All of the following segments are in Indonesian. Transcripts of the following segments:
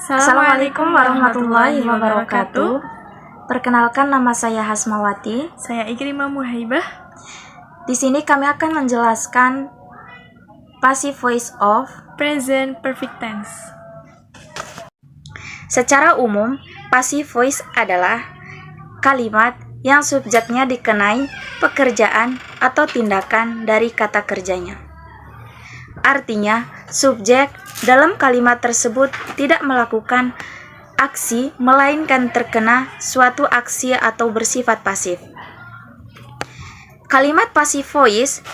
Assalamualaikum warahmatullahi wabarakatuh. Perkenalkan, nama saya Hasmawati. Saya Ikrimah Muhaibah. Di sini kami akan menjelaskan passive voice of Present perfect tense. Secara umum, passive voice adalah kalimat yang subjeknya dikenai pekerjaan atau tindakan dari kata kerjanya. Artinya, subjek dalam kalimat tersebut tidak melakukan aksi, melainkan terkena suatu aksi atau bersifat pasif. Kalimat passive voice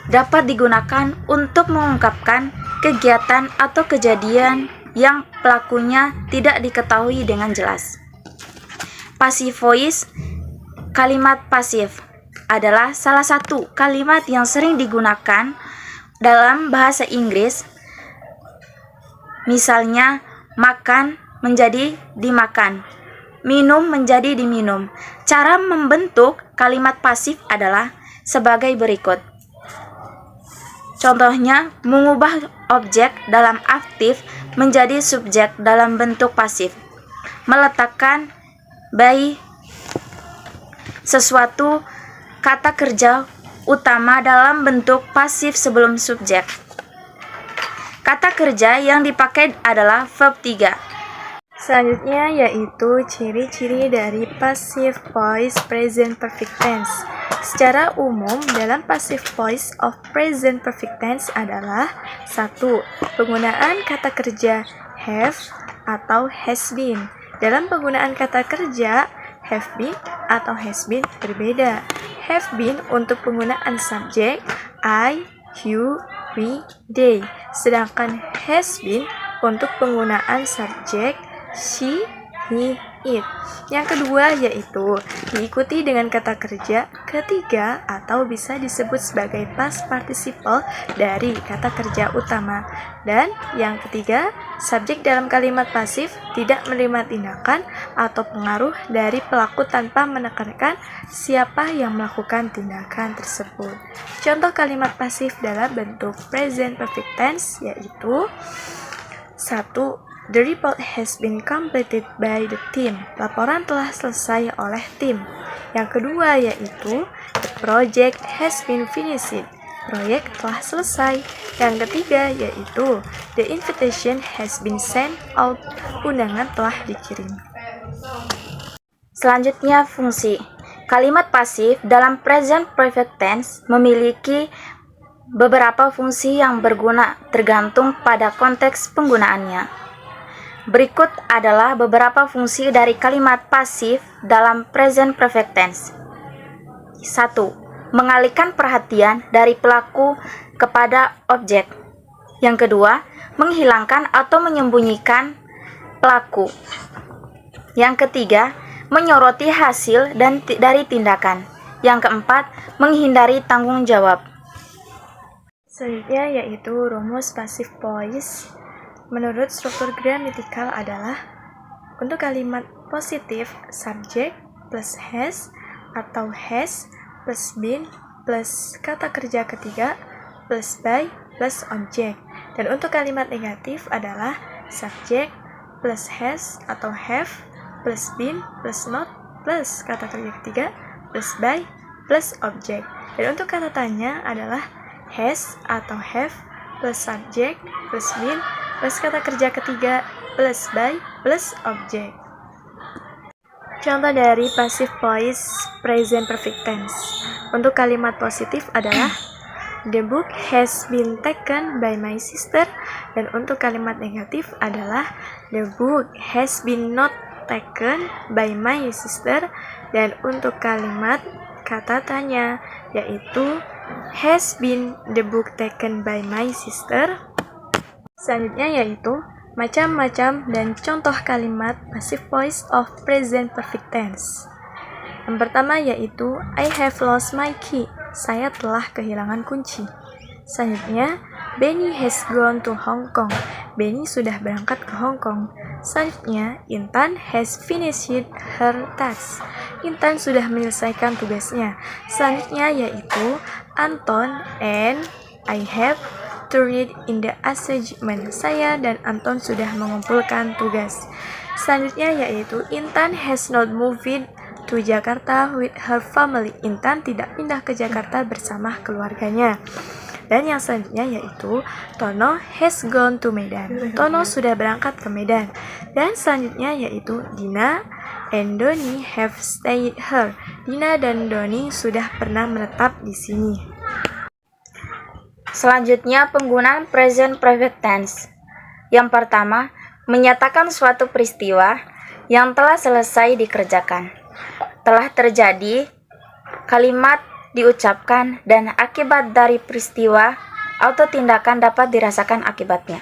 dapat digunakan untuk mengungkapkan kegiatan atau kejadian yang pelakunya tidak diketahui dengan jelas. Passive voice, kalimat pasif, adalah salah satu kalimat yang sering digunakan dalam bahasa Inggris. Misalnya, makan menjadi dimakan, minum menjadi diminum. Cara membentuk kalimat pasif adalah sebagai berikut. Contohnya, mengubah objek dalam aktif menjadi subjek dalam bentuk pasif. Meletakkan by sesuatu kata kerja utama dalam bentuk pasif sebelum subjek. Kata kerja yang dipakai adalah verb 3. Selanjutnya yaitu ciri-ciri dari passive voice present perfect tense. Secara umum, dalam passive voice of present perfect tense adalah 1. Penggunaan kata kerja have atau has been. Dalam penggunaan kata kerja have been atau has been berbeda. Have been untuk penggunaan subjek I, you, we, they. Sedangkan has been untuk penggunaan subjek she, he, it. Yang kedua yaitu diikuti dengan kata kerja ketiga atau bisa disebut sebagai past participle dari kata kerja utama. Dan yang ketiga, subjek dalam kalimat pasif tidak menerima tindakan atau pengaruh dari pelaku tanpa menekankan siapa yang melakukan tindakan tersebut. Contoh kalimat pasif dalam bentuk present perfect tense yaitu 1. The report has been completed by the team. Laporan telah selesai oleh tim. Yang kedua yaitu the project has been finished. Proyek telah selesai. Yang ketiga yaitu the invitation has been sent out. Undangan telah dikirim. Selanjutnya, fungsi. Kalimat pasif dalam present perfect tense memiliki beberapa fungsi yang berguna tergantung pada konteks penggunaannya. Berikut adalah beberapa fungsi dari kalimat pasif dalam present perfect tense. 1. Mengalihkan perhatian dari pelaku kepada objek. Yang kedua, menghilangkan atau menyembunyikan pelaku. Yang ketiga, menyoroti hasil dari tindakan. Yang keempat, menghindari tanggung jawab. Selanjutnya yaitu rumus passive voice. Menurut struktur gramatikal adalah untuk kalimat positif subjek plus has atau has plus been plus kata kerja ketiga plus by plus objek. Dan untuk kalimat negatif adalah subjek plus has atau have plus been plus not plus kata kerja ketiga plus by plus objek. Dan untuk kata tanya adalah has atau have plus subjek plus been plus kata kerja ketiga plus by plus objek. Contoh dari passive voice present perfect tense. Untuk kalimat positif adalah the book has been taken by my sister. Dan untuk kalimat negatif adalah the book has been not taken by my sister. Dan untuk kalimat kata tanya yaitu has been the book taken by my sister. Selanjutnya yaitu macam-macam dan contoh kalimat passive voice of present perfect tense. Yang pertama yaitu I have lost my key. Saya telah kehilangan kunci. Selanjutnya, Benny has gone to Hong Kong. Benny sudah berangkat ke Hong Kong. Selanjutnya, Intan has finished her task. Intan sudah menyelesaikan tugasnya. Selanjutnya yaitu Anton and I have to read in the assignment. Saya dan Anton sudah mengumpulkan tugas. Selanjutnya yaitu Intan has not moved to Jakarta with her family. Intan tidak pindah ke Jakarta bersama keluarganya. Dan yang selanjutnya yaitu Tono has gone to Medan. Tono sudah berangkat ke Medan. Dan selanjutnya yaitu Dina and Doni have stayed here. Dina dan Doni sudah pernah menetap di sini. Selanjutnya penggunaan present perfect tense. Yang pertama, menyatakan suatu peristiwa yang telah selesai dikerjakan. Telah terjadi, kalimat diucapkan, dan akibat dari peristiwa atau tindakan dapat dirasakan akibatnya.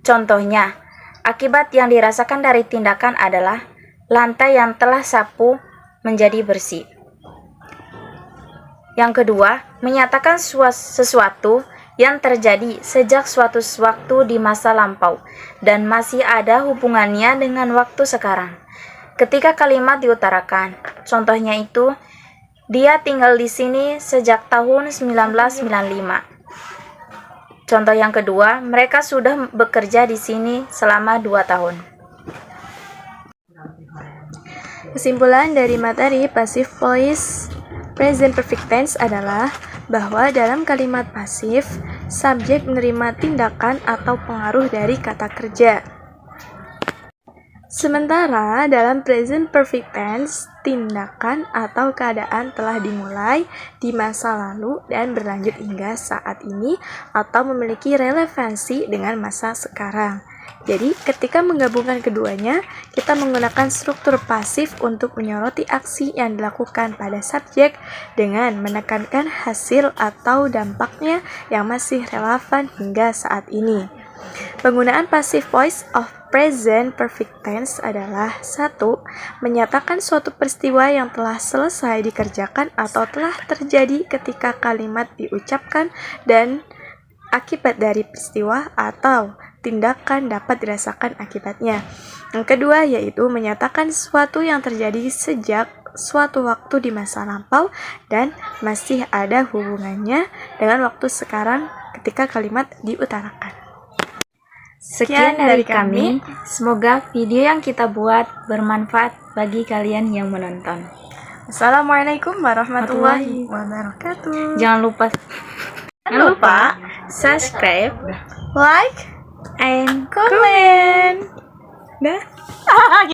Contohnya, akibat yang dirasakan dari tindakan adalah lantai yang telah sapu menjadi bersih. Yang kedua, menyatakan sesuatu yang terjadi sejak suatu waktu di masa lampau dan masih ada hubungannya dengan waktu sekarang. Ketika kalimat diutarakan, contohnya itu, dia tinggal di sini sejak tahun 1995. Contoh yang kedua, mereka sudah bekerja di sini selama 2 tahun. Kesimpulan dari materi passive voice present perfect tense adalah bahwa dalam kalimat pasif, subjek menerima tindakan atau pengaruh dari kata kerja. Sementara dalam present perfect tense, tindakan atau keadaan telah dimulai di masa lalu dan berlanjut hingga saat ini atau memiliki relevansi dengan masa sekarang. Jadi, ketika menggabungkan keduanya, kita menggunakan struktur pasif untuk menyoroti aksi yang dilakukan pada subjek dengan menekankan hasil atau dampaknya yang masih relevan hingga saat ini. Penggunaan passive voice of present perfect tense adalah 1. Menyatakan suatu peristiwa yang telah selesai dikerjakan atau telah terjadi ketika kalimat diucapkan dan akibat dari peristiwa atau tindakan dapat dirasakan akibatnya. Yang kedua yaitu menyatakan sesuatu yang terjadi sejak suatu waktu di masa lampau dan masih ada hubungannya dengan waktu sekarang ketika kalimat diutarakan. Sekian dari kami, semoga video yang kita buat bermanfaat bagi kalian yang menonton. Assalamualaikum warahmatullahi wabarakatuh. Jangan lupa subscribe, Like and comment. Dah.